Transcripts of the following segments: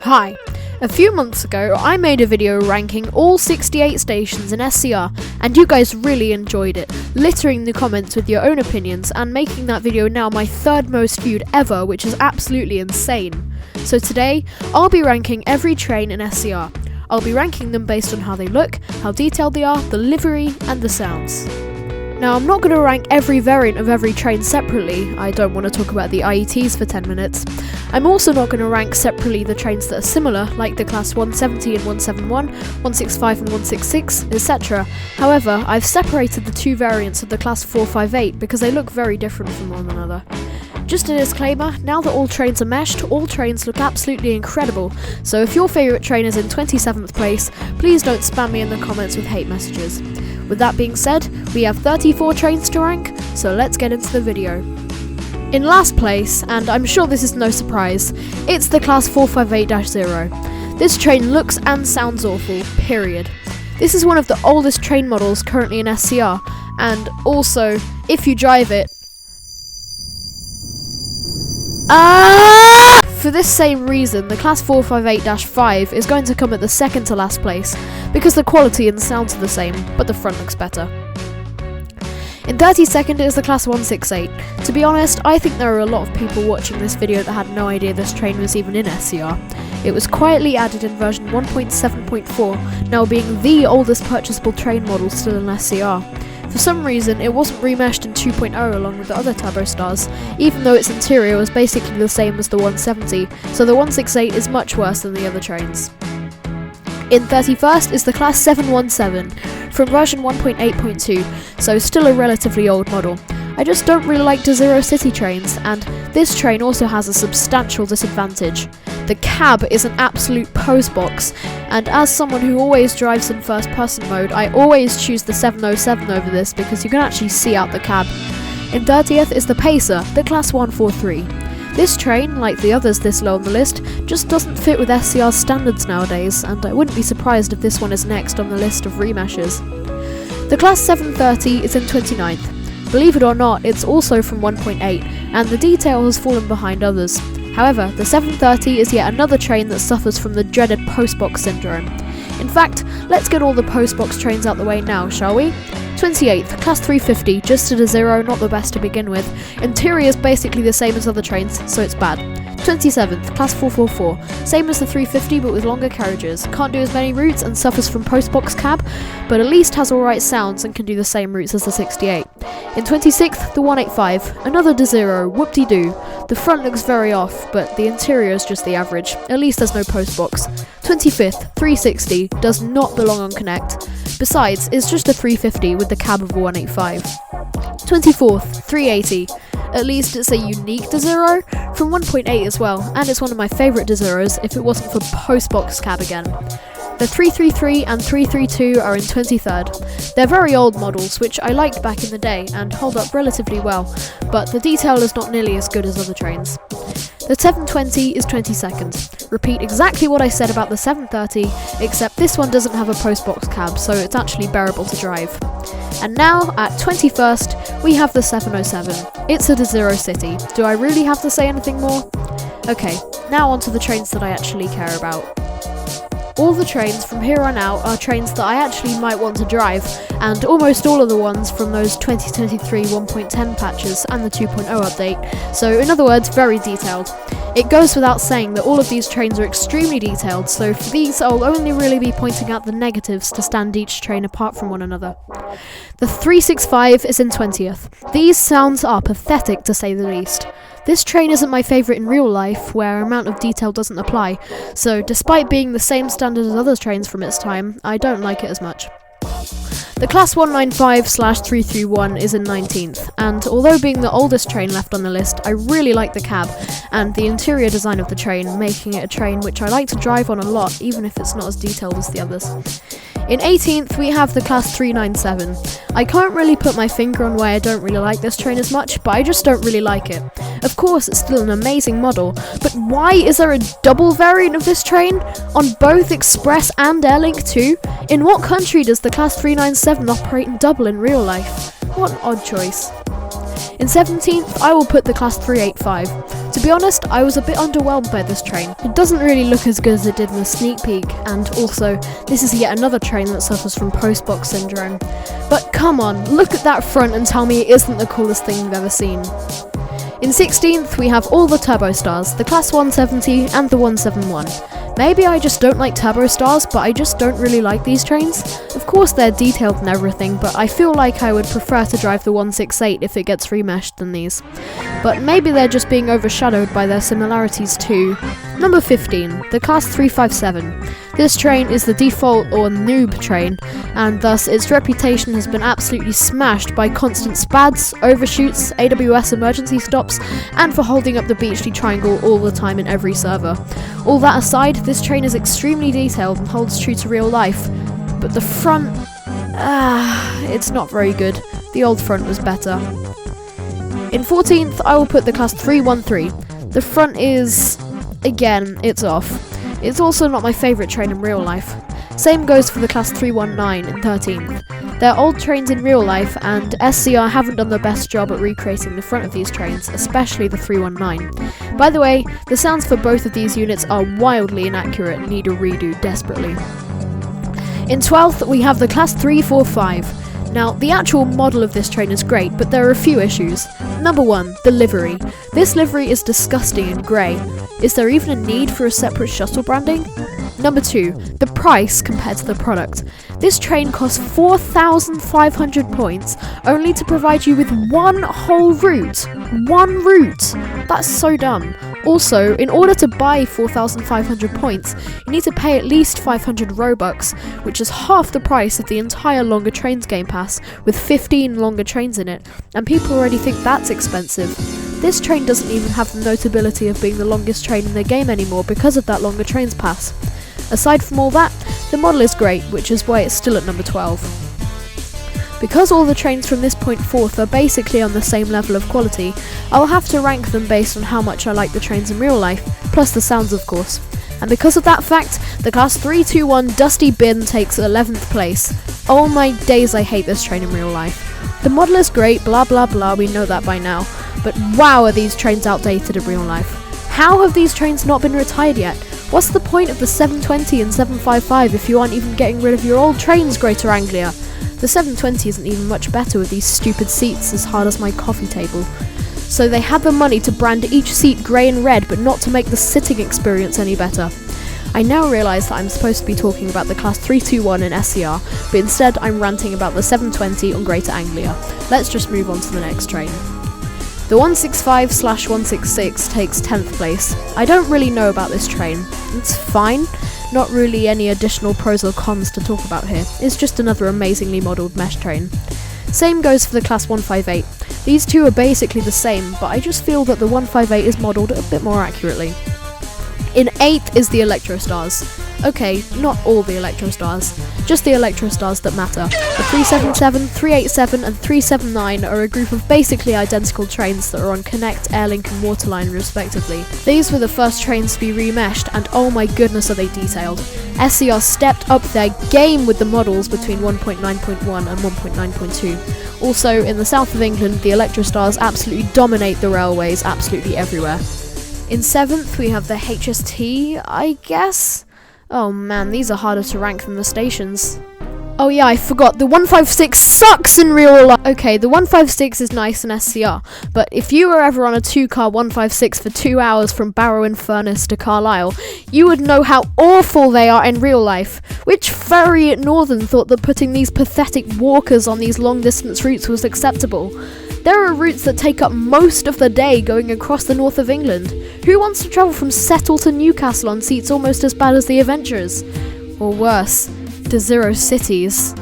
Hi! A few months ago, I made a video ranking all 68 stations in SCR, and you guys really enjoyed it, littering the comments with your own opinions and making that video now my third most viewed ever, which is absolutely insane. So today, I'll be ranking every train in SCR. I'll be ranking them based on how they look, how detailed they are, the livery, and the sounds. Now, I'm not going to rank every variant of every train separately. I don't want to talk about the IETs for 10 minutes. I'm also not going to rank separately the trains that are similar, like the class 170 and 171, 165 and 166, etc. However, I've separated the two variants of the class 458 because they look very different from one another. Just a disclaimer, now that all trains are meshed, all trains look absolutely incredible, so if your favourite train is in 27th place, please don't spam me in the comments with hate messages. With that being said, we have 34 trains to rank, so let's get into the video. In last place, and I'm sure this is no surprise, it's the class 458-0. This train looks and sounds awful, period. This is one of the oldest train models currently in SCR, and also, if you drive it, for this same reason, the class 458-5 is going to come at the second to last place, because the quality and sounds are the same, but the front looks better. In 32nd is the class 168. To be honest, I think there are a lot of people watching this video that had no idea this train was even in SCR. It was quietly added in version 1.7.4, now being the oldest purchasable train model still in SCR. For some reason, it wasn't remeshed in 2.0 along with the other Turbo Stars, even though its interior was basically the same as the 170, so the 168 is much worse than the other trains. In 31st is the class 717, from version 1.8.2, so still a relatively old model. I just don't really like Zero City trains, and this train also has a substantial disadvantage. The cab is an absolute postbox, and as someone who always drives in first person mode, I always choose the 707 over this because you can actually see out the cab. In 30th is the Pacer, the class 143. This train, like the others this low on the list, just doesn't fit with SCR's standards nowadays, and I wouldn't be surprised if this one is next on the list of remeshes. The class 730 is in 29th. Believe it or not, it's also from 1.8, and the detail has fallen behind others. However, the 730 is yet another train that suffers from the dreaded postbox syndrome. In fact, let's get all the postbox trains out the way now, shall we? 28th, class 350, just at a 0, not the best to begin with. Interior is basically the same as other trains, so it's bad. 27th, class 444, same as the 350 but with longer carriages, can't do as many routes and suffers from postbox cab, but at least has alright sounds and can do the same routes as the 68. In 26th, the 185, another D0, whoop-de-doo. The front looks very off, but the interior is just the average, at least there's no postbox. 25th, 360, does not belong on Connect. Besides, it's just a 350 with the cab of a 185. 24th, 380. At least it's a unique D0 from 1.8 as well, and it's one of my favourite D0s if it wasn't for postbox cab again. The 333 and 332 are in 23rd. They're very old models, which I liked back in the day and hold up relatively well, but the detail is not nearly as good as other trains. The 720 is 22nd. Repeat exactly what I said about the 730, except this one doesn't have a postbox cab, so it's actually bearable to drive. And now, at 21st, we have the 707. It's at a Zero City. Do I really have to say anything more? Okay, now on to the trains that I actually care about. All the trains from here on out are trains that I actually might want to drive, and almost all of the ones from those 2023 1.10 patches and the 2.0 update, so in other words, very detailed. It goes without saying that all of these trains are extremely detailed, so for these I'll only really be pointing out the negatives to stand each train apart from one another. The 365 is in 20th. These sounds are pathetic to say the least. This train isn't my favourite in real life, where amount of detail doesn't apply, so despite being the same standard as other trains from its time, I don't like it as much. The class 195/331 is in 19th, and although being the oldest train left on the list, I really like the cab, and the interior design of the train, making it a train which I like to drive on a lot, even if it's not as detailed as the others. In 18th, we have the class 397. I can't really put my finger on why I don't really like this train as much, but I just don't really like it. Of course, it's still an amazing model, but why is there a double variant of this train? On both Express and Airlink too? In what country does the class 397 operate in double in real life? What an odd choice. In 17th, I will put the class 385. To be honest, I was a bit underwhelmed by this train. It doesn't really look as good as it did in the sneak peek, and also, this is yet another train that suffers from post-box syndrome. But come on, look at that front and tell me it isn't the coolest thing you've ever seen. In 16th, we have all the Turbo Stars, the Class 170 and the 171. Maybe I just don't like Turbo Stars, but I just don't really like these trains. Of course they're detailed and everything, but I feel like I would prefer to drive the 168 if it gets remeshed than these. But maybe they're just being overshadowed by their similarities too. Number 15, the Class 357. This train is the default or noob train, and thus its reputation has been absolutely smashed by constant spads, overshoots, AWS emergency stops, and for holding up the Beachley Triangle all the time in every server. All that aside, this train is extremely detailed and holds true to real life, but the front, it's not very good. The old front was better. In 14th, I will put the Class 313. The front is, again, it's off. It's also not my favourite train in real life. Same goes for the Class 319 in 13th. They're old trains in real life, and SCR haven't done the best job at recreating the front of these trains, especially the 319. By the way, the sounds for both of these units are wildly inaccurate and need a redo desperately. In 12th, we have the Class 345. Now, the actual model of this train is great, but there are a few issues. Number 1, the livery. This livery is disgusting and grey. Is there even a need for a separate shuttle branding? Number 2, the price compared to the product. This train costs 4,500 points, only to provide you with one whole route. One route! That's so dumb. Also, in order to buy 4,500 points, you need to pay at least 500 Robux, which is half the price of the entire Longer Trains Game Pass, with 15 longer trains in it, and people already think that's expensive. This train doesn't even have the notability of being the longest train in the game anymore because of that Longer Trains Pass. Aside from all that, the model is great, which is why it's still at number 12. Because all the trains from this point forth are basically on the same level of quality, I'll have to rank them based on how much I like the trains in real life, plus the sounds of course. And because of that fact, the Class 321 Dusty Bin takes 11th place. Oh my days, I hate this train in real life. The model is great, blah blah blah, we know that by now, but wow are these trains outdated in real life. How have these trains not been retired yet? What's the point of the 720 and 755 if you aren't even getting rid of your old trains, Greater Anglia? The 720 isn't even much better with these stupid seats as hard as my coffee table. So they had the money to brand each seat grey and red, but not to make the sitting experience any better. I now realise that I'm supposed to be talking about the Class 321 in SCR, but instead I'm ranting about the 720 on Greater Anglia. Let's just move on to the next train. The 165/166 takes 10th place. I don't really know about this train. It's fine. Not really any additional pros or cons to talk about here. It's just another amazingly modelled mesh train. Same goes for the Class 158. These two are basically the same, but I just feel that the 158 is modelled a bit more accurately. In 8th is the Electrostars. Okay, not all the Electrostars, just the Electrostars that matter. The 377, 387 and 379 are a group of basically identical trains that are on Connect, Airlink and Waterline respectively. These were the first trains to be remeshed, and oh my goodness are they detailed. SCR stepped up their game with the models between 1.9.1 and 1.9.2. Also, in the south of England, the Electrostars absolutely dominate the railways absolutely everywhere. In 7th, we have the HST, I guess? Oh man, these are harder to rank than the stations. Oh yeah, I forgot, the 156 sucks in real life! Okay, the 156 is nice in SCR, but if you were ever on a 2-car 156 for 2 hours from Barrow in Furness to Carlisle, you would know how awful they are in real life. Which furry at Northern thought that putting these pathetic walkers on these long distance routes was acceptable? There are routes that take up most of the day going across the north of England. Who wants to travel from Settle to Newcastle on seats almost as bad as the Adventurers? Or worse, to Zero Cities.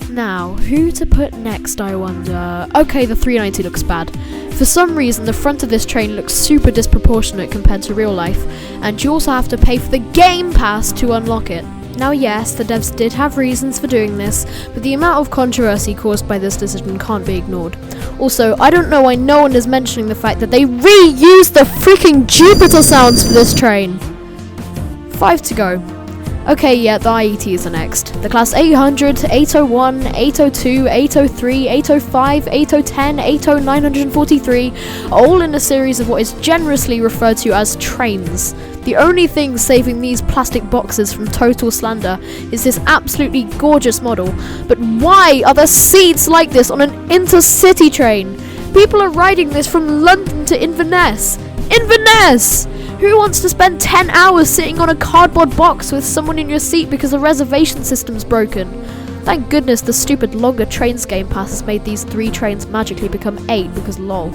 Now, who to put next, I wonder? Okay, the 390 looks bad. For some reason, the front of this train looks super disproportionate compared to real life, and you also have to pay for the Game Pass to unlock it. Now yes, the devs did have reasons for doing this, but the amount of controversy caused by this decision can't be ignored. Also, I don't know why no one is mentioning the fact that they reused the freaking Jupiter sounds for this train! 5 to go. Okay, yeah, the IETs are next. The class 800, 801, 802, 803, 805, 810, 80943 are all in a series of what is generously referred to as trains. The only thing saving these plastic boxes from total slander is this absolutely gorgeous model. But why are there seats like this on an intercity train? People are riding this from London to Inverness. Inverness! Who wants to spend 10 hours sitting on a cardboard box with someone in your seat because the reservation system's broken? Thank goodness the stupid longer trains game pass has made these 3 trains magically become 8 because lol.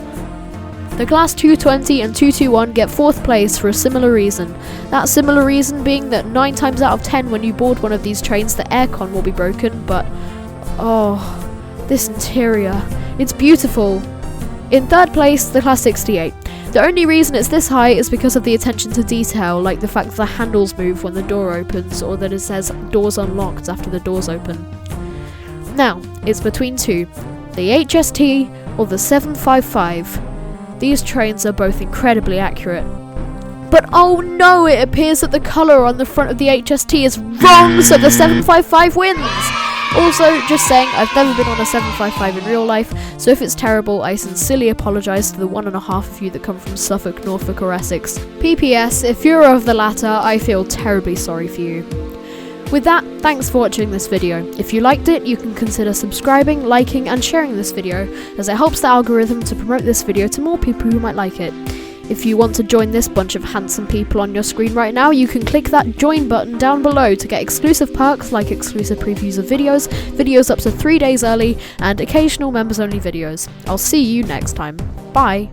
The class 220 and 221 get 4th place for a similar reason. That similar reason being that 9 times out of 10 when you board one of these trains the aircon will be broken, but oh, this interior, it's beautiful. In 3rd place, the class 68. The only reason it's this high is because of the attention to detail, like the fact that the handles move when the door opens, or that it says doors unlocked after the doors open. Now, it's between 2, the HST or the 755. These trains are both incredibly accurate. But oh no, it appears that the colour on the front of the HST is wrong, so the 755 wins! Also, just saying, I've never been on a 755 in real life, so if it's terrible, I sincerely apologise to the 1.5 of you that come from Suffolk, Norfolk or Essex. PPS, if you're of the latter, I feel terribly sorry for you. With that, thanks for watching this video. If you liked it, you can consider subscribing, liking and sharing this video, as it helps the algorithm to promote this video to more people who might like it. If you want to join this bunch of handsome people on your screen right now, you can click that join button down below to get exclusive perks like exclusive previews of videos, videos up to 3 days early, and occasional members only videos. I'll see you next time. Bye!